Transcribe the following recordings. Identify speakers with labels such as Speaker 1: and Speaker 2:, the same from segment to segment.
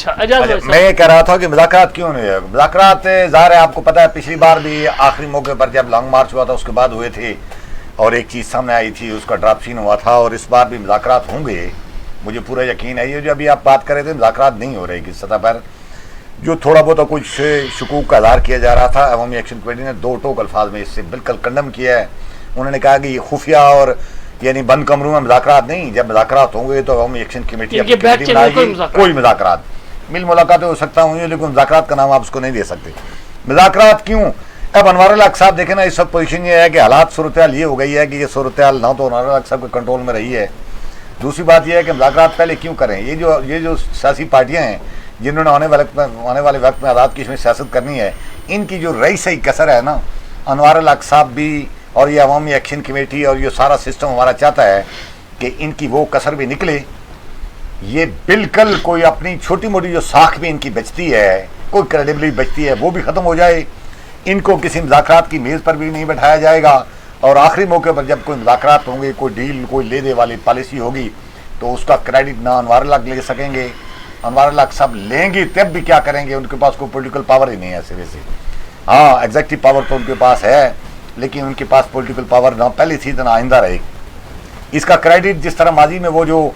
Speaker 1: अच्छा,
Speaker 2: मैं ये कह रहा था कि मुज़ाकरात क्यों नहीं है। मुज़ाकरात ज़ाहिर है, आपको पता है पिछली बार भी आखिरी मौके पर जब लॉन्ग मार्च हुआ था उसके बाद हुए थे और एक चीज़ सामने आई थी, उसका ड्राफ्ट सीन हुआ था, और इस बार भी मुज़ाकरात होंगे, मुझे पूरा यकीन है। ये जो अभी आप बात कर रहे थे मुज़ाकरात नहीं हो रही किस सतह पर, जो थोड़ा बहुत कुछ शकूक का इज़हार किया जा रहा था, अवामी एक्शन कमेटी ने दो टोक अल्फाज में इससे बिल्कुल कंडम किया है। उन्होंने कहा कि ये खुफिया और यानी बंद कमरों में मुज़ाकरात नहीं, जब मुज़ाकरात होंगे तो अवामी एक्शन कमेटी कोई मुज़ाकरात मिल मुलाकात हो सकता हूँ, लेकिन मुज़ाकरात का नाम आप उसको नहीं दे सकते। मुज़ाकरात क्यों? अब अनवर अल हक साहब देखें ना, इस वक्त पोजीशन ये है कि हालात सूरत हाल ये हो गई है कि ये सूरत हाल ना तो अनवर अल हक साहब के कंट्रोल में रही है। दूसरी बात यह है कि मुज़ाकरात पहले क्यों करें? ये जो सियासी पार्टियाँ हैं जिन्होंने आने वाले वक्त में आज़ाद कश्मीर सियासत करनी है, इनकी जो रही सही कसर है ना, अनवर अल हक साहब भी और ये अवामी एक्शन कमेटी और ये सारा सिस्टम हमारा चाहता है कि इनकी वो कसर भी निकले। ये बिल्कुल कोई अपनी छोटी मोटी जो साख भी इनकी बचती है, कोई क्रेडिबिलिटी बचती है, वो भी ख़त्म हो जाए। इनको किसी मुज़ाकरात की मेज़ पर भी नहीं बैठाया जाएगा, और आखिरी मौके पर जब कोई मुज़ाकरात होंगे, कोई डील, कोई ले दे वाली पॉलिसी होगी, तो उसका क्रेडिट ना अनवर अल हक ले सकेंगे। अनवर अल हक सब लेंगे तब भी क्या करेंगे? उनके पास कोई पॉलिटिकल पावर ही नहीं है सिरे से। हाँ, एग्जेक्टिव पावर तो उनके पास है, लेकिन उनके पास पॉलिटिकल पावर ना पहले थी ना आइंदा रहेगी। इसका क्रेडिट जिस तरह माजी में वो जो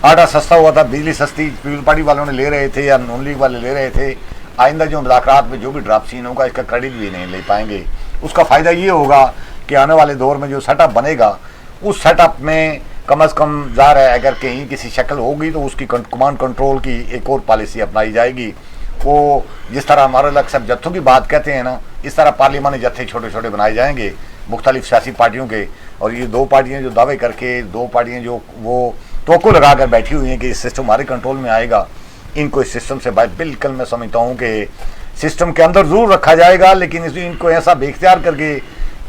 Speaker 2: आटा सस्ता हुआ था, बिजली सस्ती पीपल्स पार्टी वालों ने ले रहे थे या नून लीग वाले ले रहे थे, आइंदा जो मुज़ाकरात में जो भी ड्राफ्ट सीन होगा इसका क्रेडिट भी नहीं ले पाएंगे। उसका फ़ायदा ये होगा कि आने वाले दौर में जो सेटअप बनेगा, उस सेटअप में कम अज़ कम ज़ाहिर है अगर कहीं किसी शक्ल होगी तो उसकी कमांड कंट्रोल की एक और पॉलिसी अपनाई जाएगी। वो जिस तरह हमारे लग सब जत्थों की बात कहते हैं ना, इस तरह पार्लियामानी जत्थे छोटे छोटे बनाए जाएंगे मुख्तलिफ सियासी पार्टियों के। और ये दो पार्टियाँ जो दावे करके, दो पार्टियाँ जो वो तोको लगा कर बैठी हुई हैं कि इस सिस्टम हमारे कंट्रोल में आएगा, इनको इस सिस्टम से बिल्कुल मैं समझता हूँ कि सिस्टम के अंदर ज़रूर रखा जाएगा, लेकिन इनको ऐसा बेख्तियार करके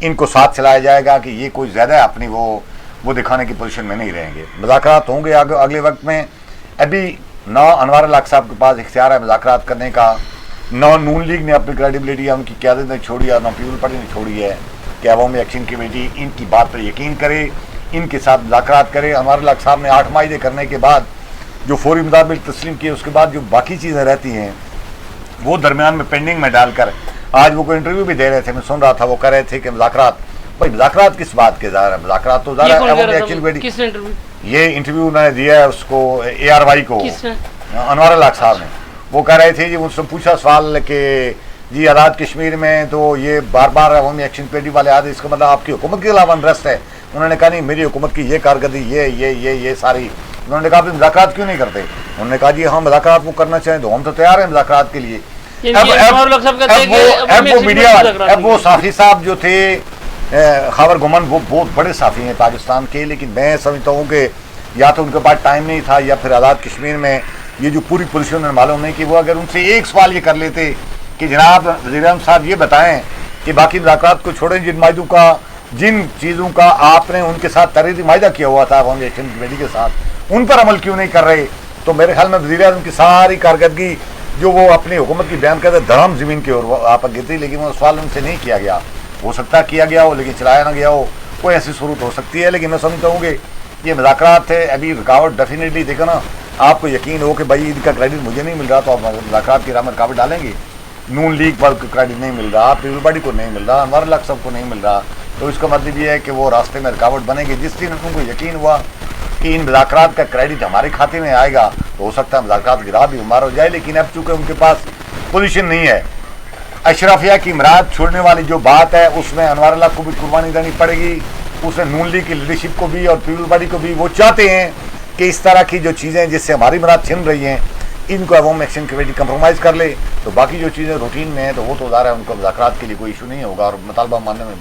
Speaker 2: इनको साथ चलाया जाएगा कि ये कोई ज़्यादा अपनी वो दिखाने की पोजीशन में नहीं रहेंगे। मुज़ाकरात होंगे अगले वक्त में। अभी ना अनवर अल हक साहब के पास इख्तियार है मुज़ाकरात करने का, ना नून लीग ने अपनी क्रेडिबिलिटी उनकी क़यादत ने छोड़ी है, ना पीपल्स पार्टी ने छोड़ी है कि अवामी एक्शन कमेटी इनकी बात पर यकीन करे, इनके साथ मुज़ाकरात करे। अनवर अल हक साहब ने 8 माहिदे करने के बाद जो फौरी मुताबिक तस्लीम किए, उसके बाद जो बाकी चीज़ें रहती हैं वो दरमियान में पेंडिंग में डालकर, आज वो कोई इंटरव्यू भी दे रहे थे, मैं सुन रहा था, वो कह रहे थे कि मुज़ाकरात, भाई मुज़ाकरात किस बात के ज़ाहिर है, मुज़ाकरात तो ज़ाहिर है अवामी एक्शन कमेटी। ये इंटरव्यू उन्होंने दिया है उसको ARY को, अनवर अल हक साहब ने। वो कह रहे थे जी, मुझसे पूछा सवाल कि जी आज़ाद कश्मीर में तो ये बार बार अवामी एक्शन कमेटी वाले आते, इसका मतलब आपकी हुकूमत के खिलाफ अनरेस्ट है? उन्होंने कहा नहीं, मेरी हुकूमत की ये कारकर्दगी ये सारी। उन्होंने कहा आप मुज़ाकरात क्यों नहीं करते? उन्होंने कहा जी हम मुज़ाकरात वो करना चाहें तो हम तो तैयार हैं मुज़ाकरात के लिए। अब वो साफ़ी साहब जो थे खबर गुमन, वो बहुत बड़े साफ़ी हैं पाकिस्तान के, लेकिन मैं समझता हूँ कि या तो उनके पास टाइम नहीं था या फिर आज़ाद कश्मीर में ये जो पूरी पोजीशन उन्हें मालूम नहीं कि वो अगर उनसे एक सवाल ये कर लेते कि जनाब वज़ीर-ए-आज़म साहब ये बताएं कि बाकी मुज़ाकरात को छोड़ें, जिन चीज़ों का आपने उनके साथ तहरीरी माहिदा किया हुआ था अवामी एक्शन कमेटी के साथ, उन पर अमल क्यों नहीं कर रहे? तो मेरे ख्याल में वज़ीर-ए-आज़म की सारी कारकर्दगी जो वो अपनी हुकूमत की बयान करते धर्म ज़मीन की ओर आप गिरती, लेकिन वो सवाल उनसे नहीं किया गया। हो सकता है किया गया हो लेकिन चलाया ना गया हो, कोई ऐसी सूरत हो सकती है। लेकिन मैं समझता हूँ कि ये मुज़ाकरात थे, अभी रुकावट डेफिनेटली देखो ना, आपको यकीन हो कि भाई इनका क्रेडिट मुझे नहीं मिल रहा तो आप मुज़ाकरात की राह में रुकावट डालेंगे। नून लीग पर क्रेडिट नहीं मिल रहा, पीपल्स पार्टी को नहीं मिल रहा, अनवर अल हक सबको नहीं मिल रहा, तो इसका मतलब ये है कि वो रास्ते में रुकावट बनेगी। जिस दिन उनको यकीन हुआ कि इन मुज़ाकरात का क्रेडिट हमारे खाते में आएगा तो हो सकता है मुज़ाकरात गिरा भी हमारा हो जाए। लेकिन अब चूँकि उनके पास पोजीशन नहीं है, अशरफिया की इमरात छोड़ने वाली जो बात है उसमें अनवर अल हक को भी कुर्बानी देनी पड़ेगी, उसमें नून लीग की लीडरशिप को भी और पीपल्स पार्टी को भी। वो चाहते हैं कि इस तरह की जो चीज़ें जिससे हमारी इमरात छिन रही हैं, इनको अवामी एक्शन कमेटी कंप्रोमाइज़ कर ले, तो बाकी जो चीज़ें रूटीन में हैं तो वो तो ज़ाहिर है उनको मुज़ाकरात के लिए कोई इशू नहीं होगा और मुतालबा मानने में